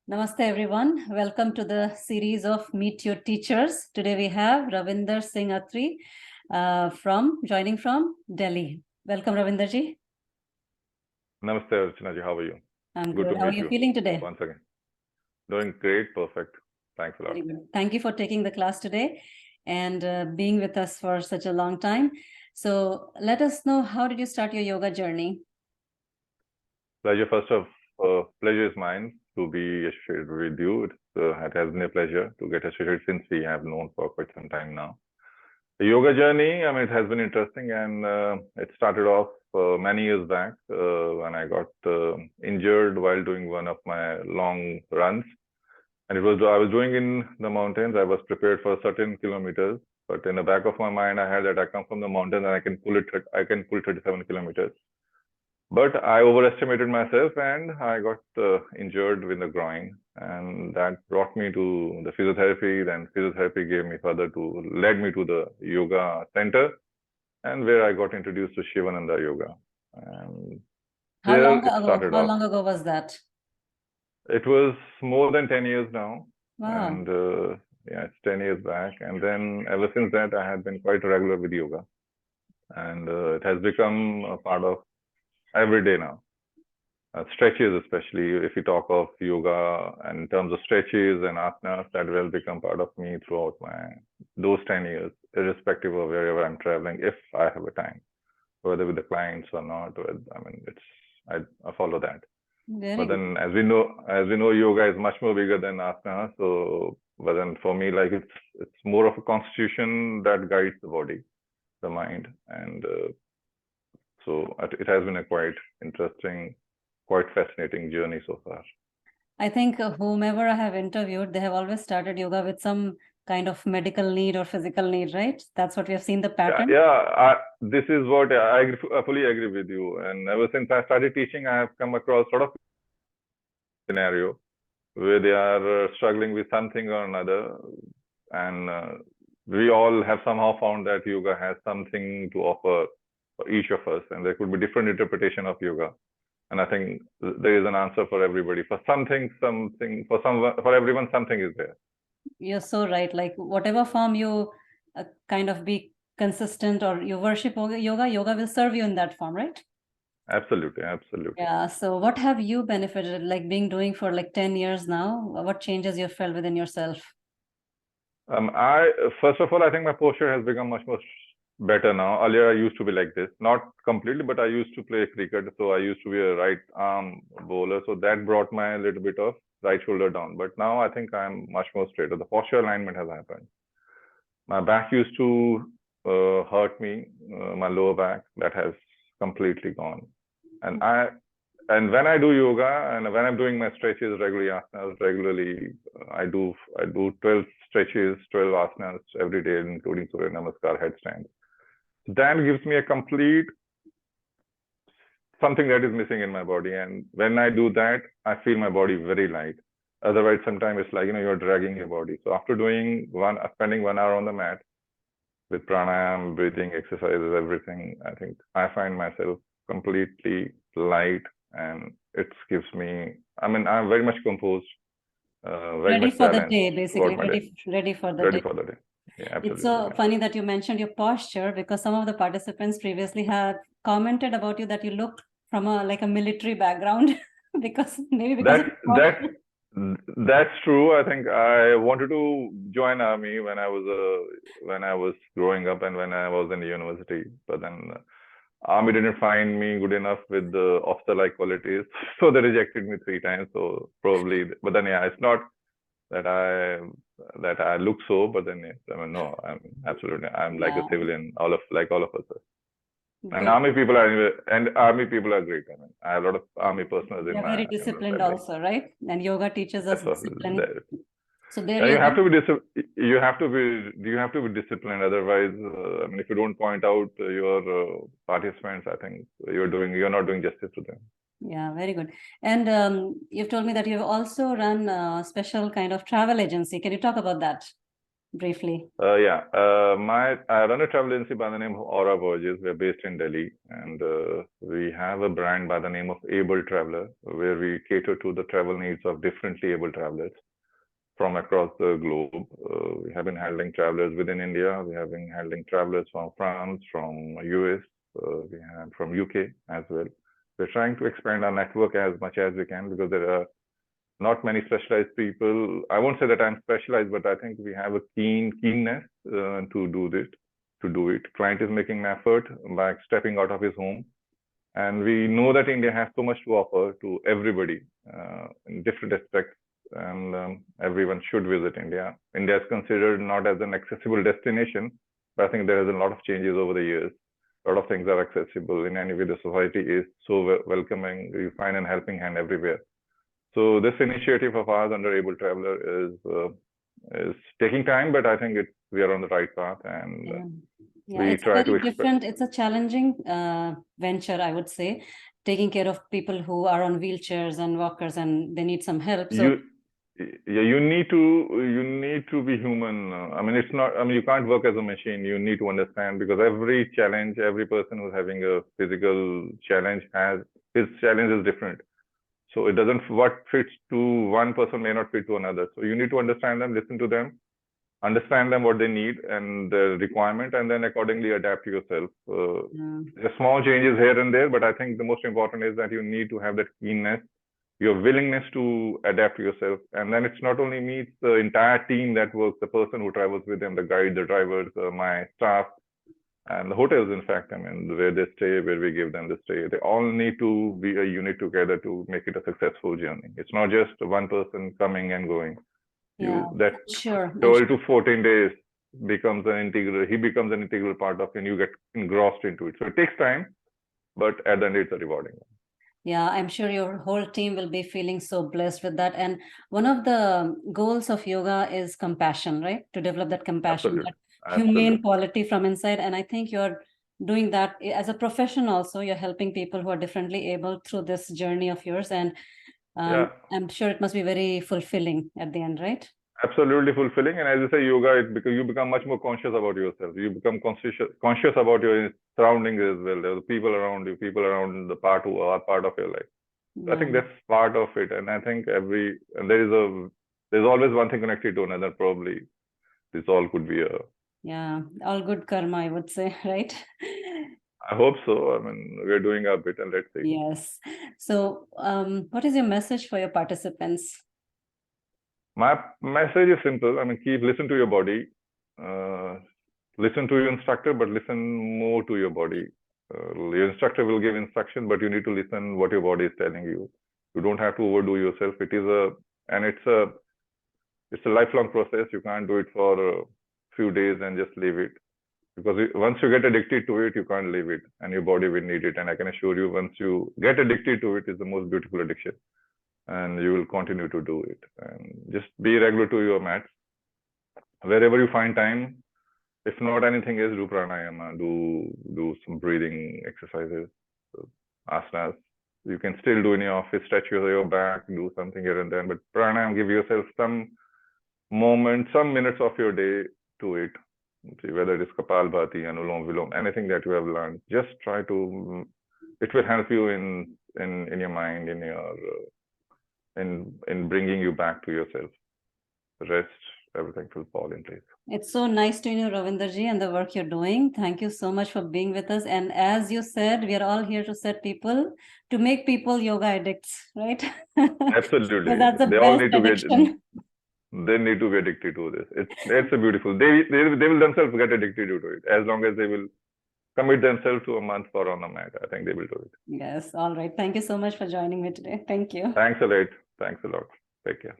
Namaste everyone. Welcome to the series of Meet Your Teachers. Today we have Ravinder Singh ATRI joining from Delhi. Welcome Ravinder ji. Namaste Archana ji, how are you? I'm Good good. to How are meet you you feeling today? once again. Doing great, perfect. Thanks a lot. Very good. Thank you for taking the class today and being with us for such a long time. So let us know, how did you start your yoga journey? Pleasure is mine to be associated with you. It has been a pleasure to get associated since we have known for quite some time now. The yoga journey, it has been interesting, and it started off many years back when I got injured while doing one of my long runs. And I was doing in the mountains. I was prepared for certain kilometers, but in the back of my mind, I had that I come from the mountains and I can pull 37 kilometers. But I overestimated myself and I got injured with the groin, and that brought me to the physiotherapy. Then physiotherapy led me to the yoga center, and where I got introduced to Shivananda yoga. And How long ago was that? It was more than 10 years now. Wow. And yeah, it's 10 years back. And then ever since that, I have been quite regular with yoga. And it has become a part of every day now. Stretches, especially if you talk of yoga and in terms of stretches and asanas, that will become part of me throughout those 10 years, irrespective of wherever I'm traveling, if I have a time, whether with the clients or not. I follow that. But then, as we know, yoga is much more bigger than asana. But then for me, like it's more of a constitution that guides the body, the mind, and so it has been a quite interesting, quite fascinating journey so far. I think whomever I have interviewed, they have always started yoga with some kind of medical need or physical need, right? That's what we have seen the pattern. This is what I fully agree with you. And ever since I started teaching, I have come across sort of scenario where they are struggling with something or another, and we all have somehow found that yoga has something to offer for each of us, and there could be different interpretation of yoga. And I think there is an answer for everybody. For for everyone, something is there. You're so right. Like whatever form you kind of be consistent or you worship yoga will serve you in that form, right? Absolutely. Yeah. So what have you benefited, like doing for like 10 years now? What changes you felt within yourself? First of all, I think my posture has become much more better now. Earlier, I used to be like this, not completely, but I used to play cricket. So I used to be a right arm bowler. So that brought my little bit of right shoulder down. But now I think I'm much more straighter. The posture alignment has happened. My back used to hurt me, my lower back, that has completely gone. And when I do yoga and when I'm doing my stretches regularly, I do 12 stretches, 12 asanas every day, including Surya Namaskar, headstand. That gives me a complete something that is missing in my body. And when I do that, I feel my body very light. Otherwise, sometimes it's like, you're dragging your body. So after spending 1 hour on the mat with pranayam, breathing exercises, everything, I think I find myself completely light, and it gives me, I'm very much composed, ready for the day, basically, ready for the day. Yeah, absolutely. It's so funny that you mentioned your posture, because some of the participants previously had commented about you that you look from a military background because that's true. I think I wanted to join army when I was growing up and when I was in university, but then army didn't find me good enough with the officer-like qualities, so they rejected me 3 times. So probably, but then it's not that I look so, but then no, I'm like a civilian, like all of us. And army people are great. I have a lot of army personals in my. Very disciplined also, right? And yoga teaches us discipline. So there you have to be you have to be disciplined. Otherwise, if you don't point out your participants, I think you're not doing justice to them. Yeah, very good. And you've told me that you've also run a special kind of travel agency. Can you talk about that? briefly? I run a travel agency by the name of Aura Voyages. We're based in Delhi, and we have a brand by the name of Able Traveler, where we cater to the travel needs of differently able travelers from across the globe. We have been handling travelers within India. We have been handling travelers from France, from US, we have from UK as well. We're trying to expand our network as much as we can because there are not many specialized people. I won't say that I'm specialized, but I think we have a keenness to do this, to do it. Client is making an effort by stepping out of his home. And we know that India has so much to offer to everybody in different aspects, and everyone should visit India. India is considered not as an accessible destination, but I think there is a lot of changes over the years. A lot of things are accessible. In any way, the society is so welcoming. You find a helping hand everywhere. So this initiative of ours under Able Traveler is taking time, but I think we are on the right path, and we it's try very to different. It's a challenging venture, I would say, taking care of people who are on wheelchairs and walkers, and they need some help. So you need to be human. I mean, it's not. I mean, you can't work as a machine. You need to understand, because every challenge, every person who's having a physical challenge his challenge is different. So it doesn't, what fits to one person may not fit to another. So you need to understand them, listen to them, understand them what they need and the requirement, and then accordingly adapt to yourself. The small changes here and there, but I think the most important is that you need to have that keenness, your willingness to adapt to yourself. And then it's not only me, it's the entire team that works, the person who travels with them, the guide, the drivers, my staff, and the hotels, in fact, I mean, where they stay, where we give them the stay. They all need to be a unit together to make it a successful journey. It's not just one person coming and going. That 12 to 14 days becomes an integral part of it, and you get engrossed into it. So it takes time, but at the end, it's a rewarding one. Yeah, I'm sure your whole team will be feeling so blessed with that. And one of the goals of yoga is compassion, right? To develop that compassion, that humane quality from inside. And I think you're doing that as a profession also. You're helping people who are differently able through this journey of yours. And I'm sure it must be very fulfilling at the end, right? Absolutely fulfilling. And as you say, yoga, because you become much more conscious about yourself. You become conscious about your surroundings as well. There's people around you, people around the part who are part of your life. I think that's part of it. And I think there's always one thing connected to another. Probably this all could be all good karma, I would say, right? I hope so. I mean, we're doing our bit, and let's see. Yes. So what is your message for your participants? My message is simple. I mean, listen to your body, listen to your instructor, but listen more to your body. Your instructor will give instruction, but you need to listen what your body is telling you. You don't have to overdo yourself. It's a lifelong process. You can't do it for a few days and just leave it, because once you get addicted to it, you can't leave it, and your body will need it. And I can assure you, once you get addicted to it, it's the most beautiful addiction. And you will continue to do it. And just be regular to your mats. Wherever you find time, if not anything else, do pranayama, do some breathing exercises, asanas. You can still do in your office, stretch your back, do something here and there. But pranayama, give yourself some moments, some minutes of your day to it. Whether it is Kapalbhati, Anulom Vilom, anything that you have learned, just try to. It will help you in your mind, in bringing you back to yourself. The rest, everything will fall in place. It's so nice to know, Ravinder ji, and the work you're doing. Thank you so much for being with us. And as you said, we are all here to make people yoga addicts, right? Absolutely. That's the best addiction. They need to be addicted to this. It's a beautiful. They will themselves get addicted to it, as long as they will commit themselves to a month for on the mat. I think they will do it. Yes. All right. Thank you so much for joining me today. Thank you. Thanks a lot. Take care.